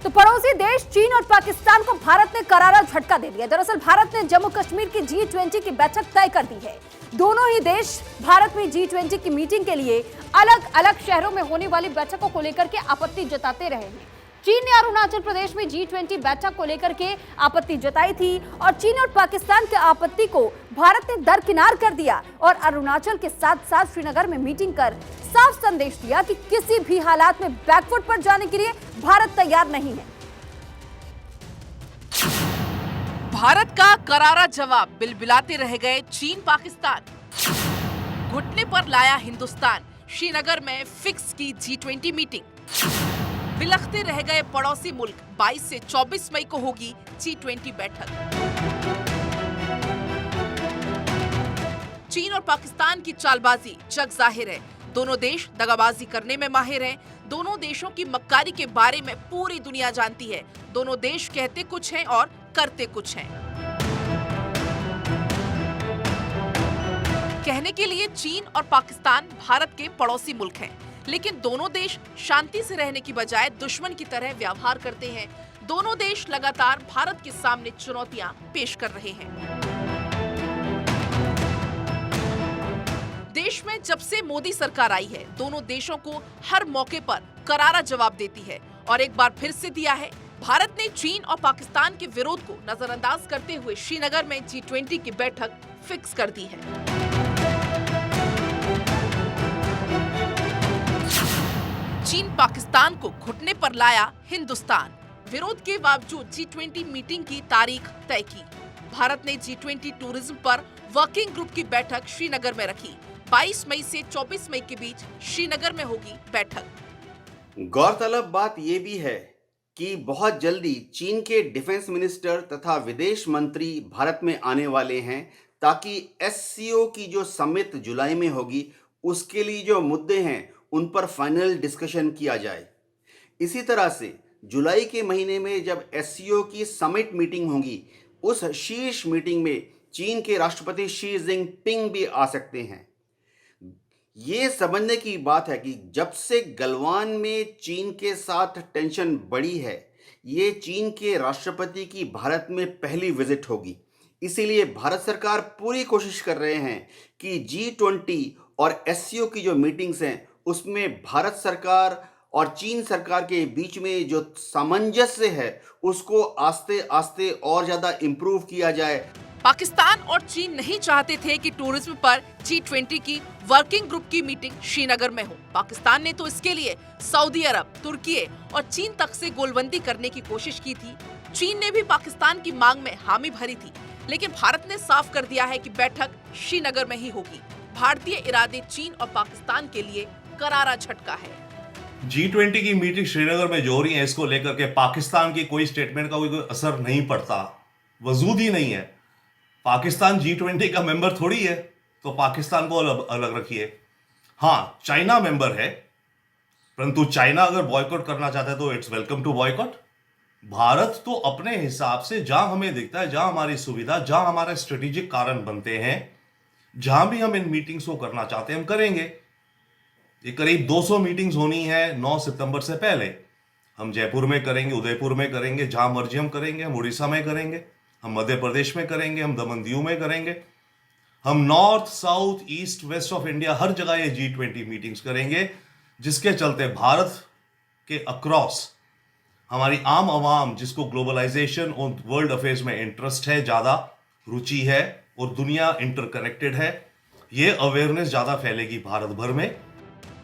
तो पड़ोसी देश चीन और पाकिस्तान को भारत ने करारा झटका दे दिया। दरअसल भारत ने जम्मू कश्मीर की G20 की बैठक तय कर दी है। दोनों ही देश भारत में G20 की मीटिंग के लिए अलग अलग शहरों में होने वाली बैठकों को लेकर के आपत्ति जताते रहे हैं। चीन ने अरुणाचल प्रदेश में G20 बैठक को लेकर के आपत्ति जताई थी और चीन और पाकिस्तान की आपत्ति को भारत ने दरकिनार कर दिया और अरुणाचल के साथ साथ श्रीनगर में मीटिंग कर साफ संदेश दिया कि किसी भी हालात में बैकफुट पर जाने के लिए भारत तैयार नहीं है। भारत का करारा जवाब, बिलबिलाते रह गए चीन पाकिस्तान। घुटने पर लाया हिंदुस्तान, श्रीनगर में फिक्स की G20 मीटिंग। बिलखते रह गए पड़ोसी मुल्क, 22 से 24 मई को होगी G20 बैठक। चीन और पाकिस्तान की चालबाजी जग जाहिर है। दोनों देश दगाबाजी करने में माहिर हैं। दोनों देशों की मक्कारी के बारे में पूरी दुनिया जानती है। दोनों देश कहते कुछ हैं और करते कुछ हैं। कहने के लिए चीन और पाकिस्तान भारत के पड़ोसी मुल्क हैं, लेकिन दोनों देश शांति से रहने की बजाय दुश्मन की तरह व्यवहार करते हैं। दोनों देश लगातार भारत के सामने चुनौतियां पेश कर रहे हैं। देश में जब से मोदी सरकार आई है, दोनों देशों को हर मौके पर करारा जवाब देती है और एक बार फिर से दिया है। भारत ने चीन और पाकिस्तान के विरोध को नजरअंदाज करते हुए श्रीनगर में G20 की बैठक फिक्स कर दी है। चीन पाकिस्तान को घुटने पर लाया हिंदुस्तान। विरोध के बावजूद G20 मीटिंग की तारीख तय की। भारत ने G20 टूरिज्म पर वर्किंग ग्रुप की बैठक श्रीनगर में रखी। 22 मई से 24 मई के बीच श्रीनगर में होगी बैठक। गौरतलब बात यह भी है कि बहुत जल्दी चीन के डिफेंस मिनिस्टर तथा विदेश मंत्री भारत में आने वाले हैं, ताकि SCO की जो समिट जुलाई में होगी उसके लिए जो मुद्दे हैं उन पर फाइनल डिस्कशन किया जाए। इसी तरह से जुलाई के महीने में जब SCO की समिट मीटिंग होगी, उस शीर्ष मीटिंग में चीन के राष्ट्रपति शी जिनपिंग भी आ सकते हैं। ये समझने की बात है कि जब से गलवान में चीन के साथ टेंशन बढ़ी है, ये चीन के राष्ट्रपति की भारत में पहली विजिट होगी। इसीलिए भारत सरकार पूरी कोशिश कर रहे हैं कि G20 और SCO की जो मीटिंग्स हैं उसमें भारत सरकार और चीन सरकार के बीच में जो सामंजस्य है उसको आस्ते आस्ते और ज़्यादा इम्प्रूव किया जाए। पाकिस्तान और चीन नहीं चाहते थे कि टूरिज्म पर G20 की वर्किंग ग्रुप की मीटिंग श्रीनगर में हो। पाकिस्तान ने तो इसके लिए सऊदी अरब, तुर्की और चीन तक से गोलबंदी करने की कोशिश की थी। चीन ने भी पाकिस्तान की मांग में हामी भरी थी, लेकिन भारत ने साफ कर दिया है कि बैठक श्रीनगर में ही होगी। भारतीय इरादे चीन और पाकिस्तान के लिए करारा झटका है। G20 की मीटिंग श्रीनगर में जो हो रही है, इसको लेकर के पाकिस्तान की कोई स्टेटमेंट का कोई असर नहीं पड़ता, वजूद ही नहीं है। पाकिस्तान G20 का मेंबर थोड़ी है, तो पाकिस्तान को अलग रखिए। हाँ, चाइना मेंबर है, परंतु चाइना अगर बॉयकॉट करना चाहता है तो it's welcome to boycott. Bharat तो अपने हिसाब से जहां हमें दिखता है, जहां हमारी सुविधा, जहां हमारे स्ट्रेटेजिक कारण बनते हैं, जहां भी हम इन मीटिंग्स को करना चाहते हैं हम करेंगे। ये करीब 200 मीटिंग्स होनी है 9 सितंबर से पहले। हम जयपुर में करेंगे, उदयपुर में करेंगे, जहां मर्जी हम करेंगे। हम उड़ीसा में करेंगे, हम मध्य प्रदेश में करेंगे, हम दमन दीव में करेंगे, हम north, south, east, west of India हर जगह ये G20 मीटिंग्स करेंगे, जिसके चलते भारत के अक्रॉस हमारी आम आवाम, जिसको ग्लोबलाइजेशन और वर्ल्ड अफेयर्स में इंटरेस्ट है, ज़्यादा रुचि है और दुनिया इंटरकनेक्टेड है, ये अवेयरनेस ज़्यादा फैलेगी भारत भर में।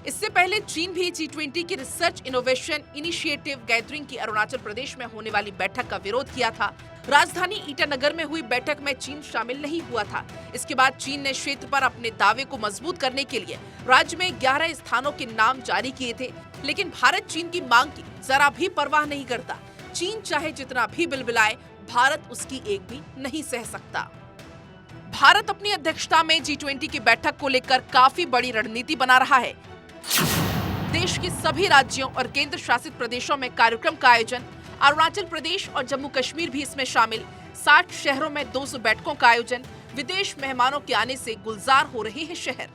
इससे पहले चीन भी G20 की रिसर्च इनोवेशन इनिशिएटिव गैदरिंग की अरुणाचल प्रदेश में होने वाली बैठक का विरोध किया था। राजधानी ईटानगर में हुई बैठक में चीन शामिल नहीं हुआ था। इसके बाद चीन ने क्षेत्र पर अपने दावे को मजबूत करने के लिए राज्य में 11 स्थानों के नाम जारी किए थे, लेकिन भारत चीन की मांग की जरा भी परवाह नहीं करता। चीन चाहे जितना भी बिलबिलाए, भारत उसकी एक भी नहीं सह सकता। भारत अपनी अध्यक्षता में G20 की बैठक को लेकर काफी बड़ी रणनीति बना रहा है। देश के सभी राज्यों और केंद्र शासित प्रदेशों में कार्यक्रम का आयोजन, अरुणाचल प्रदेश और जम्मू कश्मीर भी इसमें शामिल। 60 शहरों में 200 बैठकों का आयोजन। विदेश मेहमानों के आने से गुलजार हो रहे हैं शहर।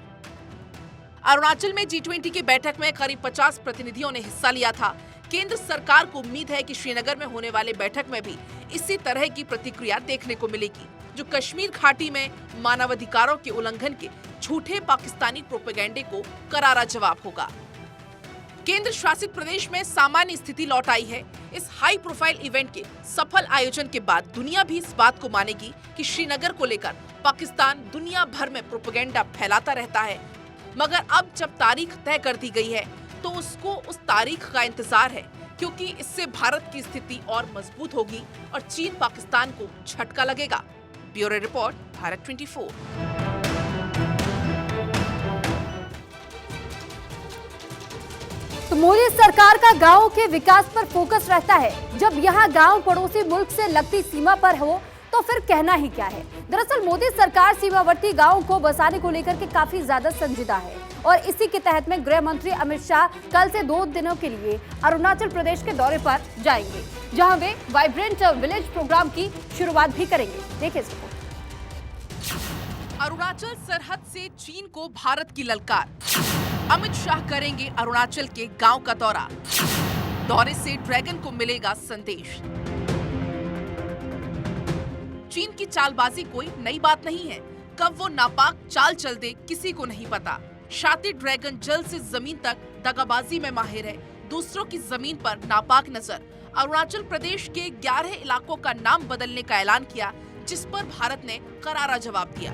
अरुणाचल में G20 की बैठक में करीब 50 प्रतिनिधियों ने हिस्सा लिया था। केंद्र सरकार को उम्मीद है कि श्रीनगर में होने वाले बैठक में भी इसी तरह की प्रतिक्रिया देखने को मिलेगी, जो कश्मीर घाटी में मानवाधिकारों के उल्लंघन के झूठे पाकिस्तानी प्रोपेगेंडे को करारा जवाब होगा। केंद्र शासित प्रदेश में सामान्य स्थिति लौट आई है। इस हाई प्रोफाइल इवेंट के सफल आयोजन के बाद दुनिया भी इस बात को मानेगी कि श्रीनगर को लेकर पाकिस्तान दुनिया भर में प्रोपेगेंडा फैलाता रहता है। मगर अब जब तारीख तय कर दी गई है तो उसको उस तारीख का इंतजार है, क्योंकि इससे भारत की स्थिति और मजबूत होगी और चीन पाकिस्तान को झटका लगेगा। Bureau report, Bharat 24। तो मोदी सरकार का गांवों के विकास पर फोकस रहता है। जब यहां गांव पड़ोसी मुल्क से लगती सीमा पर हो तो फिर कहना ही क्या है। दरअसल मोदी सरकार सीमावर्ती गांवों को बसाने को लेकर के काफी ज्यादा संजीदा है और इसी के तहत में गृह मंत्री अमित शाह कल से 2 दिनों के लिए अरुणाचल प्रदेश के दौरे पर जाएंगे, जहां वे वाइब्रेंट विलेज प्रोग्राम की शुरुआत भी करेंगे। देखिए इसको। अरुणाचल सरहद से चीन को भारत की ललकार। अमित शाह करेंगे अरुणाचल के गांव का दौरा। दौरे से ड्रैगन को मिलेगा संदेश। चीन की चालबाजी कोई नई बात नहीं है। कब वो नापाक चाल चल दे किसी को नहीं पता। शातिर ड्रैगन जल से जमीन तक दगाबाजी में माहिर है। दूसरों की जमीन पर नापाक नजर। अरुणाचल प्रदेश के 11 इलाकों का नाम बदलने का ऐलान किया, जिस पर भारत ने करारा जवाब दिया।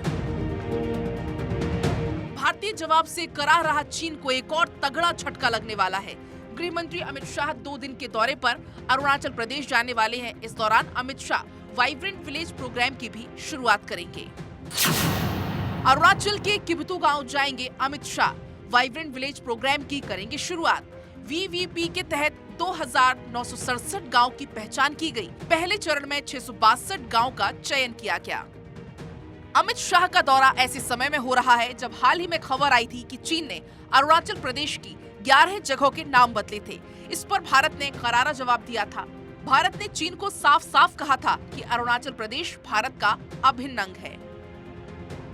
भारतीय जवाब से कराह रहा चीन को एक और तगड़ा झटका लगने वाला है। गृह मंत्री अमित शाह 2 दिन के दौरे पर अरुणाचल प्रदेश जाने वाले हैं। इस दौरान Amit Shah vibrant village programme की भी शुरुआत करेंगे। अरुणाचल के किबतु गांव जाएंगे Amit Shah. Vibrant village programme की करेंगे शुरुआत। वीवीपी के तहत 2967 गांव की पहचान की गई। पहले चरण में 662 गांव का चयन किया गया। अमित शाह का दौरा ऐसे समय में हो रहा है जब हाल ही में खबर आई थी कि चीन ने अरुणाचल प्रदेश की 11 जगहों के नाम बदले थे। इस पर भारत ने करारा जवाब दिया था। भारत ने चीन को साफ साफ कहा था कि अरुणाचल प्रदेश भारत का अभिन्न अंग है।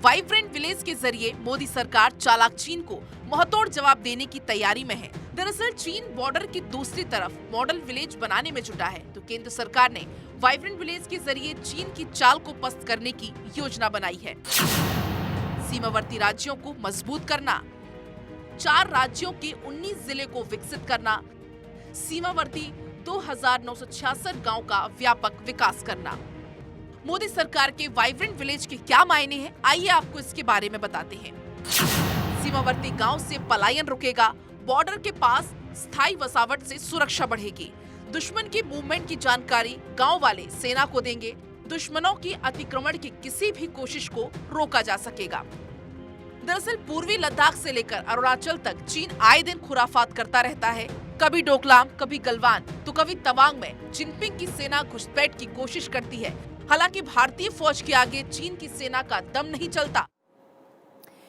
वाइब्रेंट विलेज के जरिए मोदी सरकार चालाक चीन को मुंहतोड़ जवाब देने की तैयारी में है। दरअसल चीन बॉर्डर की दूसरी तरफ मॉडल विलेज बनाने में जुटा है, तो केंद्र सरकार ने वाइब्रेंट विलेज के जरिए चीन की चाल को पस्त करने की योजना बनाई है। सीमावर्ती राज्यों को मजबूत करना, 4 राज्यों के 19 जिले को विकसित करना, सीमावर्ती 2966 गांव का व्यापक विकास करना। मोदी सरकार के वाइब्रेंट विलेज के क्या मायने हैं, आइए आपको इसके बारे में बताते हैं। सीमावर्ती गांव से पलायन रुकेगा। बॉर्डर के पास स्थायी बसावट से सुरक्षा बढ़ेगी। दुश्मन की मूवमेंट की जानकारी गांव वाले सेना को देंगे। दुश्मनों की अतिक्रमण की किसी भी कोशिश को रोका जा सकेगा। दरअसल पूर्वी लद्दाख से लेकर अरुणाचल तक चीन आए दिन खुराफात करता रहता है। कभी डोकलाम, कभी गलवान, तो कभी तवांग में जिनपिंग की सेना घुसपैठ की कोशिश करती है। हालांकि भारतीय फौज के आगे चीन की सेना का दम नहीं चलता।